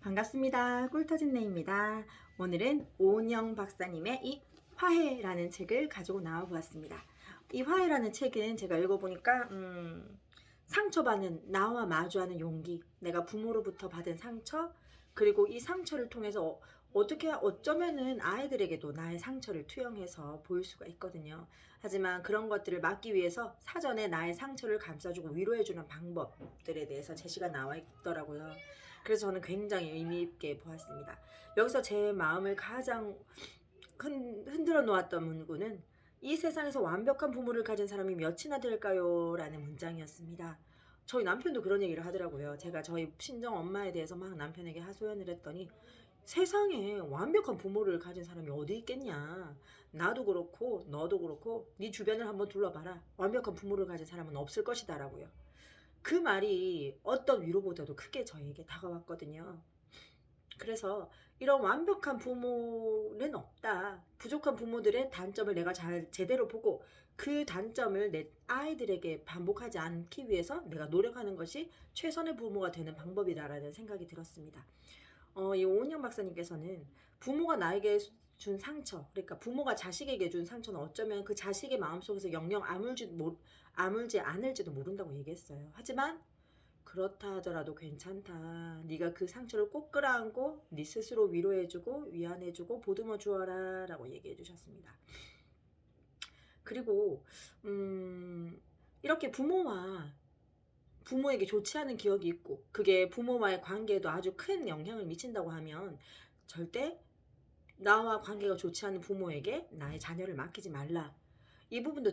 반갑습니다. 꿀터진네입니다. 오늘은 오은영 박사님의 이 화해라는 책을 가지고 나와 보았습니다. 이 화해라는 책은 제가 읽어보니까 상처받는 나와 마주하는 용기, 내가 부모로부터 받은 상처, 그리고 이 상처를 통해서 어떻게 어쩌면은 아이들에게도 나의 상처를 투영해서 보일 수가 있거든요. 하지만 그런 것들을 막기 위해서 사전에 나의 상처를 감싸주고 위로해주는 방법들에 대해서 제시가 나와 있더라고요. 그래서 저는 굉장히 의미 있게 보았습니다. 여기서 제 마음을 가장 흔들어 놓았던 문구는 이 세상에서 완벽한 부모를 가진 사람이 몇이나 될까요? 라는 문장이었습니다. 저희 남편도 그런 얘기를 하더라고요. 제가 저희 친정 엄마에 대해서 막 남편에게 하소연을 했더니 세상에 완벽한 부모를 가진 사람이 어디 있겠냐. 나도 그렇고 너도 그렇고 네 주변을 한번 둘러봐라. 완벽한 부모를 가진 사람은 없을 것이다 라고요. 그 말이 어떤 위로보다도 크게 저에게 다가왔거든요. 그래서 이런 완벽한 부모는 없다. 부족한 부모들의 단점을 내가 제대로 보고 그 단점을 내 아이들에게 반복하지 않기 위해서 내가 노력하는 것이 최선의 부모가 되는 방법이다라는 생각이 들었습니다. 이 오은영 박사님께서는 부모가 나에게 준 상처, 그러니까 부모가 자식에게 준 상처는 어쩌면 그 자식의 마음속에서 영영 아물지 않을지도 모른다고 얘기했어요. 하지만 그렇다 하더라도 괜찮다. 네가 그 상처를 꼭 끌어안고 네 스스로 위로해주고 위안해주고 보듬어 주어라 라고 얘기해 주셨습니다. 그리고 이렇게 부모에게 좋지 않은 기억이 있고 그게 부모와의 관계에도 아주 큰 영향을 미친다고 하면 절대 나와 관계가 좋지 않은 부모에게 나의 자녀를 맡기지 말라. 이 부분도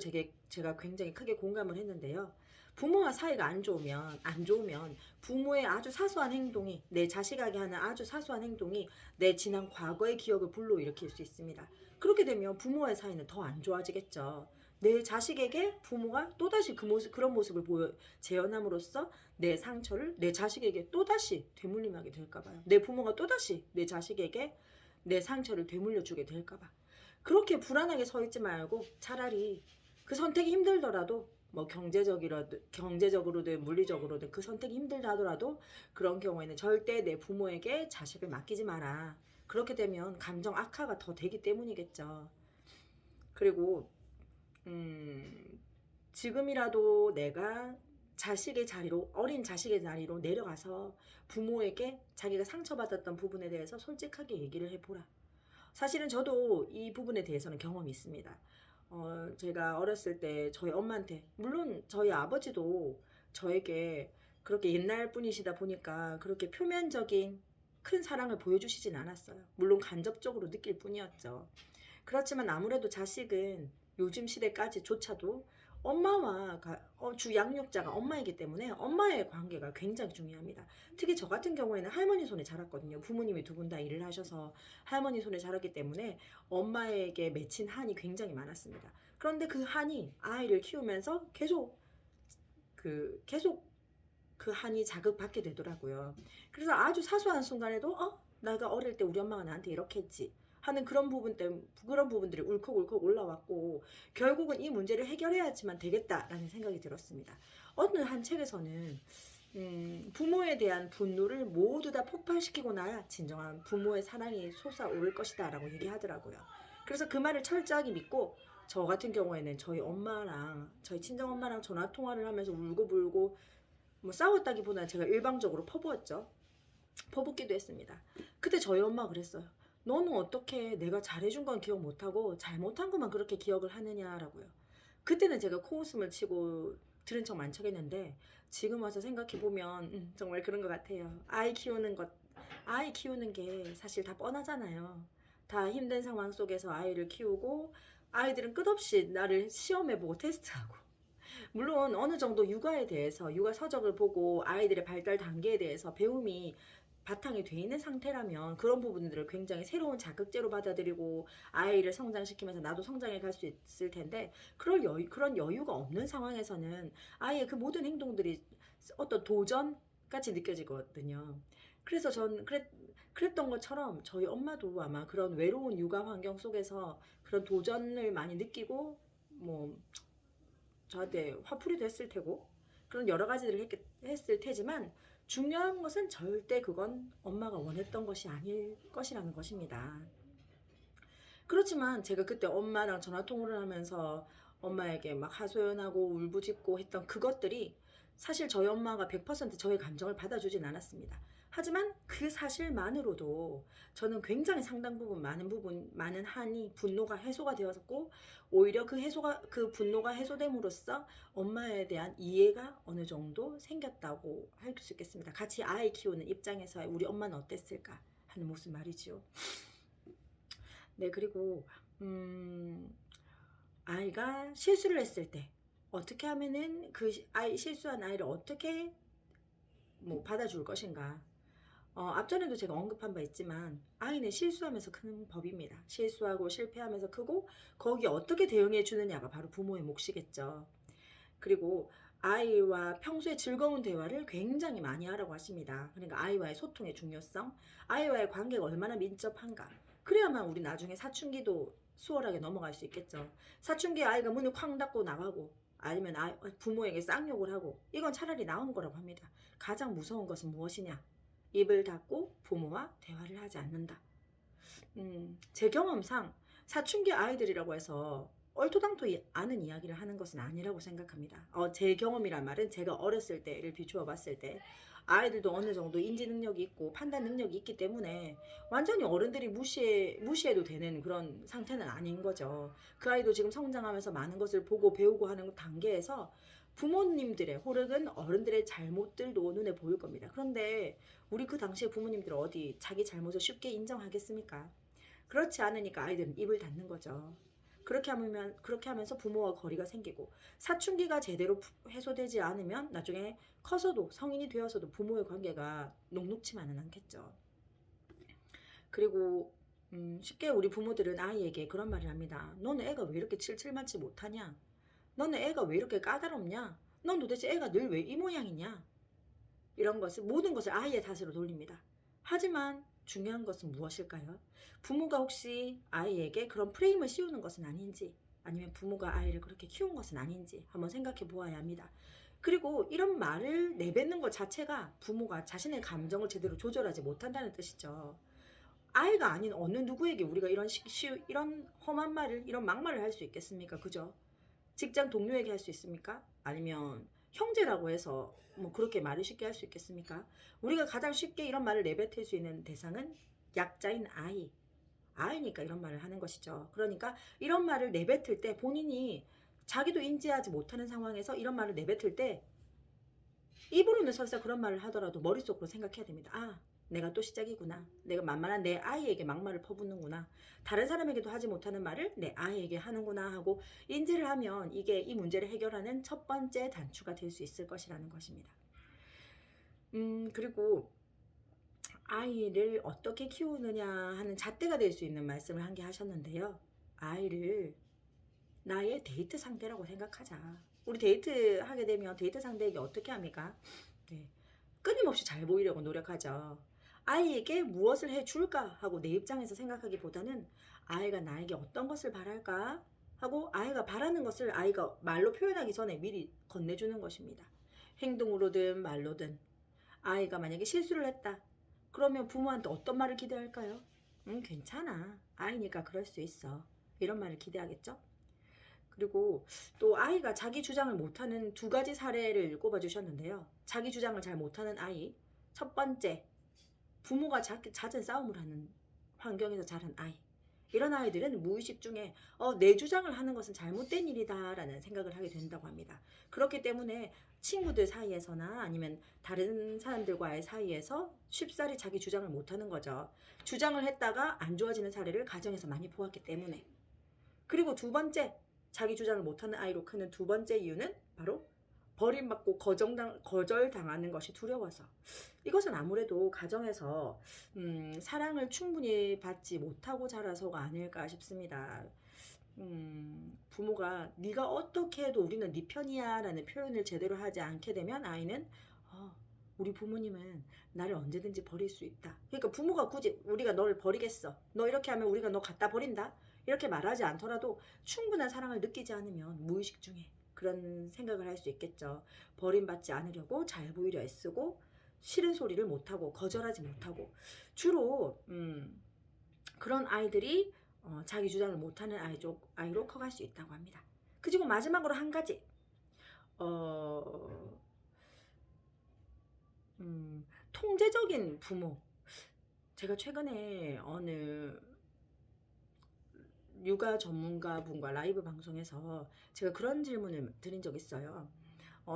제가 굉장히 크게 공감을 했는데요. 부모와 사이가 안 좋으면 부모의 아주 사소한 행동이, 내 자식에게 하는 아주 사소한 행동이 내 지난 과거의 기억을 불러일으킬 수 있습니다. 그렇게 되면 부모의 사이는 더 안 좋아지겠죠. 내 자식에게 부모가 또다시 그런 모습을 재현함으로써 내 상처를 내 자식에게 또다시 되물림하게 될까봐요. 내 부모가 또다시 내 자식에게 내 상처를 되물려주게 될까봐. 그렇게 불안하게 서 있지 말고 차라리 그 선택이 힘들더라도 뭐 경제적으로든 물리적으로든 그 선택이 힘들다 하더라도 그런 경우에는 절대 내 부모에게 자식을 맡기지 마라. 그렇게 되면 감정 악화가 더 되기 때문이겠죠. 그리고 지금이라도 내가 어린 자식의 자리로 내려가서 부모에게 자기가 상처받았던 부분에 대해서 솔직하게 얘기를 해보라. 사실은 저도 이 부분에 대해서는 경험이 있습니다. 제가 어렸을 때 저희 엄마한테, 물론 저희 아버지도 저에게 그렇게 옛날 분이시다 보니까 그렇게 표면적인 큰 사랑을 보여주시진 않았어요. 물론 간접적으로 느낄 뿐이었죠. 그렇지만 아무래도 자식은 요즘 시대까지조차도 엄마와 주 양육자가 엄마이기 때문에 엄마의 관계가 굉장히 중요합니다. 특히 저 같은 경우에는 할머니 손에 자랐거든요. 부모님이 두 분 다 일을 하셔서 할머니 손에 자랐기 때문에 엄마에게 맺힌 한이 굉장히 많았습니다. 그런데 그 한이 아이를 키우면서 계속 그 한이 자극받게 되더라고요. 그래서 아주 사소한 순간에도 내가 어릴 때 우리 엄마가 나한테 이렇게 했지 하는 그런 부분들이 울컥울컥 올라왔고 결국은 이 문제를 해결해야지만 되겠다라는 생각이 들었습니다. 어느 한 책에서는 부모에 대한 분노를 모두 다 폭발시키고 나야 진정한 부모의 사랑이 솟아오를 것이다 라고 얘기하더라고요. 그래서 그 말을 철저하게 믿고 저 같은 경우에는 저희 친정엄마랑 전화통화를 하면서 울고불고 뭐 싸웠다기보다는 제가 일방적으로 퍼붓기도 했습니다. 그때 저희 엄마가 그랬어요. 너는 어떻게 내가 잘해준 건 기억 못하고 잘못한 것만 그렇게 기억을 하느냐라고요. 그때는 제가 코웃음을 치고 들은 척 만척했는데 지금 와서 생각해보면 정말 그런 것 같아요. 아이 키우는 게 사실 다 뻔하잖아요. 다 힘든 상황 속에서 아이를 키우고 아이들은 끝없이 나를 시험해보고 테스트하고 물론 어느 정도 육아 서적을 보고 아이들의 발달 단계에 대해서 배움이 바탕이 돼 있는 상태라면 그런 부분들을 굉장히 새로운 자극제로 받아들이고 아이를 성장시키면서 나도 성장해 갈 수 있을 텐데 그런 여유가 없는 상황에서는 아이의 그 모든 행동들이 어떤 도전 같이 느껴지거든요. 그래서 그랬던 것처럼 저희 엄마도 아마 그런 외로운 육아 환경 속에서 그런 도전을 많이 느끼고 뭐 저한테 화풀이도 했을 테고 그런 여러 가지들을 했을 테지만 중요한 것은 절대 그건 엄마가 원했던 것이 아닐 것이라는 것입니다. 그렇지만 제가 그때 엄마랑 전화통화를 하면서 엄마에게 막 하소연하고 울부짖고 했던 그것들이 사실 저희 엄마가 100% 저의 감정을 받아주진 않았습니다. 하지만 그 사실만으로도 저는 굉장히 상당 부분, 많은 한이, 분노가 해소가 되었고, 오히려 그 분노가 해소됨으로써 엄마에 대한 이해가 어느 정도 생겼다고 할 수 있겠습니다. 같이 아이 키우는 입장에서 우리 엄마는 어땠을까 하는 모습 말이죠. 네, 그리고 아이가 실수를 했을 때 어떻게 하면은 실수한 아이를 어떻게 받아줄 것인가. 앞전에도 제가 언급한 바 있지만 아이는 실수하면서 크는 법입니다. 실수하고 실패하면서 크고 거기에 어떻게 대응해 주느냐가 바로 부모의 몫이겠죠. 그리고 아이와 평소에 즐거운 대화를 굉장히 많이 하라고 하십니다. 그러니까 아이와의 소통의 중요성, 아이와의 관계가 얼마나 민첩한가. 그래야만 우리 나중에 사춘기도 수월하게 넘어갈 수 있겠죠. 사춘기에 아이가 문을 쾅 닫고 나가고 아니면 부모에게 쌍욕을 하고, 이건 차라리 나은 거라고 합니다. 가장 무서운 것은 무엇이냐? 입을 닫고 부모와 대화를 하지 않는다. 제 경험상 사춘기 아이들이라고 해서 얼토당토 않은 이야기를 하는 것은 아니라고 생각합니다. 제 경험이란 말은 제가 어렸을 때를 비추어 봤을 때 아이들도 어느 정도 인지 능력이 있고 판단 능력이 있기 때문에 완전히 어른들이 무시해도 되는 그런 상태는 아닌 거죠. 그 아이도 지금 성장하면서 많은 것을 보고 배우고 하는 단계에서 부모님들의 혹은 어른들의 잘못들도 눈에 보일 겁니다. 그런데 우리 그 당시에 부모님들 어디 자기 잘못을 쉽게 인정하겠습니까? 그렇지 않으니까 아이들은 입을 닫는 거죠. 그렇게 하면서 부모와 거리가 생기고, 사춘기가 제대로 해소되지 않으면 나중에 커서도, 성인이 되어서도 부모의 관계가 녹록치만은 않겠죠. 그리고 쉽게 우리 부모들은 아이에게 그런 말을 합니다. 너는 애가 왜 이렇게 칠칠맞지 못하냐? 너는 애가 왜 이렇게 까다롭냐? 넌 도대체 애가 늘 왜 이 모양이냐? 모든 것을 아이의 탓으로 돌립니다. 하지만 중요한 것은 무엇일까요? 부모가 혹시 아이에게 그런 프레임을 씌우는 것은 아닌지, 아니면 부모가 아이를 그렇게 키운 것은 아닌지 한번 생각해 보아야 합니다. 그리고 이런 말을 내뱉는 것 자체가 부모가 자신의 감정을 제대로 조절하지 못한다는 뜻이죠. 아이가 아닌 어느 누구에게 우리가 이런 험한 말을, 이런 막말을 할 수 있겠습니까? 그죠? 직장 동료에게 할 수 있습니까? 아니면 형제라고 해서 그렇게 말을 쉽게 할 수 있겠습니까? 우리가 가장 쉽게 이런 말을 내뱉을 수 있는 대상은 약자인 아이니까 이런 말을 하는 것이죠. 그러니까 이런 말을 내뱉을 때 본인이 자기도 인지하지 못하는 상황에서 이런 말을 내뱉을 때 입으로는 설사 그런 말을 하더라도 머릿속으로 생각해야 됩니다. 내가 또 시작이구나. 내가 만만한 내 아이에게 막말을 퍼붓는구나. 다른 사람에게도 하지 못하는 말을 내 아이에게 하는구나 하고 인지를 하면 이게 이 문제를 해결하는 첫 번째 단추가 될 수 있을 것이라는 것입니다. 그리고 아이를 어떻게 키우느냐 하는 잣대가 될 수 있는 말씀을 한 개 하셨는데요. 아이를 나의 데이트 상대라고 생각하자. 우리 데이트 하게 되면 데이트 상대에게 어떻게 합니까? 네. 끊임없이 잘 보이려고 노력하죠. 아이에게 무엇을 해줄까 하고 내 입장에서 생각하기보다는 아이가 나에게 어떤 것을 바랄까 하고 아이가 바라는 것을 아이가 말로 표현하기 전에 미리 건네주는 것입니다. 행동으로든 말로든. 아이가 만약에 실수를 했다. 그러면 부모한테 어떤 말을 기대할까요? 괜찮아. 아이니까 그럴 수 있어. 이런 말을 기대하겠죠? 그리고 또 아이가 자기 주장을 못하는 두 가지 사례를 꼽아주셨는데요. 자기 주장을 잘 못하는 아이. 첫 번째, 부모가 잦은 싸움을 하는 환경에서 자란 아이. 이런 아이들은 무의식 중에 내 주장을 하는 것은 잘못된 일이다 라는 생각을 하게 된다고 합니다. 그렇기 때문에 친구들 사이에서나 아니면 다른 사람들과의 사이에서 쉽사리 자기 주장을 못하는 거죠. 주장을 했다가 안 좋아지는 사례를 가정에서 많이 보았기 때문에. 그리고 두 번째, 자기 주장을 못하는 아이로 크는 두 번째 이유는 바로 버림받고 거절당하는 것이 두려워서. 이것은 아무래도 가정에서 사랑을 충분히 받지 못하고 자라서가 아닐까 싶습니다. 부모가 네가 어떻게 해도 우리는 네 편이야 라는 표현을 제대로 하지 않게 되면 아이는 우리 부모님은 나를 언제든지 버릴 수 있다. 그러니까 부모가 굳이 우리가 너를 버리겠어. 너 이렇게 하면 우리가 너 갖다 버린다. 이렇게 말하지 않더라도 충분한 사랑을 느끼지 않으면 무의식 중에 그런 생각을 할 수 있겠죠. 버림받지 않으려고 잘 보이려 애쓰고 싫은 소리를 못하고 거절하지 못하고 주로 그런 아이들이 자기 주장을 못하는 아이로 커갈 수 있다고 합니다. 그리고 마지막으로 한 가지 어, 통제적인 부모. 제가 최근에 어느 육아 전문가 분과 라이브 방송에서 제가 그런 질문을 드린 적 있어요.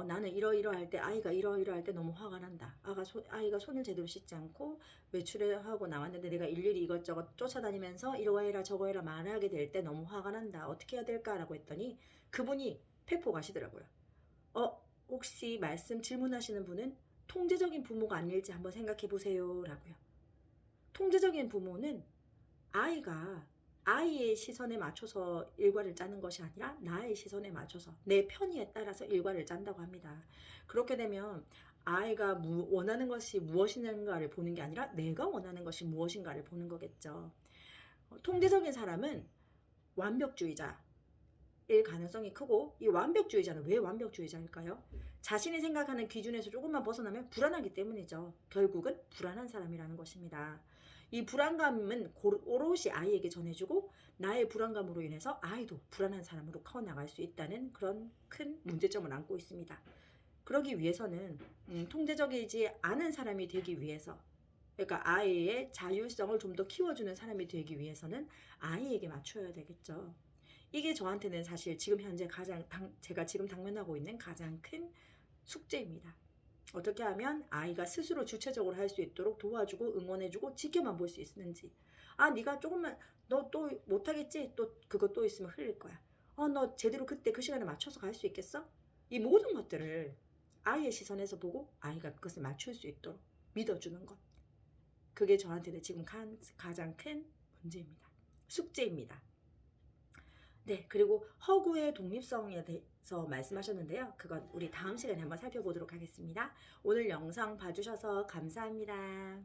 나는 이러이러할 때 아이가 이러이러할 때 너무 화가 난다. 아이가 손을 제대로 씻지 않고 외출을 하고 나왔는데 내가 일일이 이것저것 쫓아다니면서 이러고 해라 저거 해라 말하게 될 때 너무 화가 난다. 어떻게 해야 될까라고 했더니 그분이 팩포 가시더라고요. 혹시 질문하시는 분은 통제적인 부모가 아닐지 한번 생각해 보세요 라고요. 통제적인 부모는 아이가 아이의 시선에 맞춰서 일과를 짜는 것이 아니라 나의 시선에 맞춰서 내 편의에 따라서 일과를 짠다고 합니다. 그렇게 되면 아이가 원하는 것이 무엇인가를 보는 게 아니라 내가 원하는 것이 무엇인가를 보는 거겠죠. 통제적인 사람은 완벽주의자일 가능성이 크고, 이 완벽주의자는 왜 완벽주의자일까요? 자신이 생각하는 기준에서 조금만 벗어나면 불안하기 때문이죠. 결국은 불안한 사람이라는 것입니다. 이 불안감은 오롯이 아이에게 전해주고 나의 불안감으로 인해서 아이도 불안한 사람으로 커나갈 수 있다는 그런 큰 문제점을 안고 있습니다. 그러기 위해서는 통제적이지 않은 사람이 되기 위해서, 그러니까 아이의 자율성을 좀 더 키워주는 사람이 되기 위해서는 아이에게 맞춰야 되겠죠. 이게 저한테는 사실 지금 현재 제가 지금 당면하고 있는 가장 큰 숙제입니다. 어떻게 하면 아이가 스스로 주체적으로 할 수 있도록 도와주고 응원해주고 지켜만 볼 수 있는지. 네가 조금만 너 또 못하겠지? 또 그거 또 있으면 흘릴 거야. 너 제대로 그때 그 시간에 맞춰서 갈 수 있겠어? 이 모든 것들을 아이의 시선에서 보고 아이가 그것을 맞출 수 있도록 믿어주는 것. 그게 저한테는 지금 가장 큰 문제입니다. 숙제입니다. 네, 그리고 허구의 독립성에 대해서 말씀하셨는데요. 그건 우리 다음 시간에 한번 살펴보도록 하겠습니다. 오늘 영상 봐주셔서 감사합니다.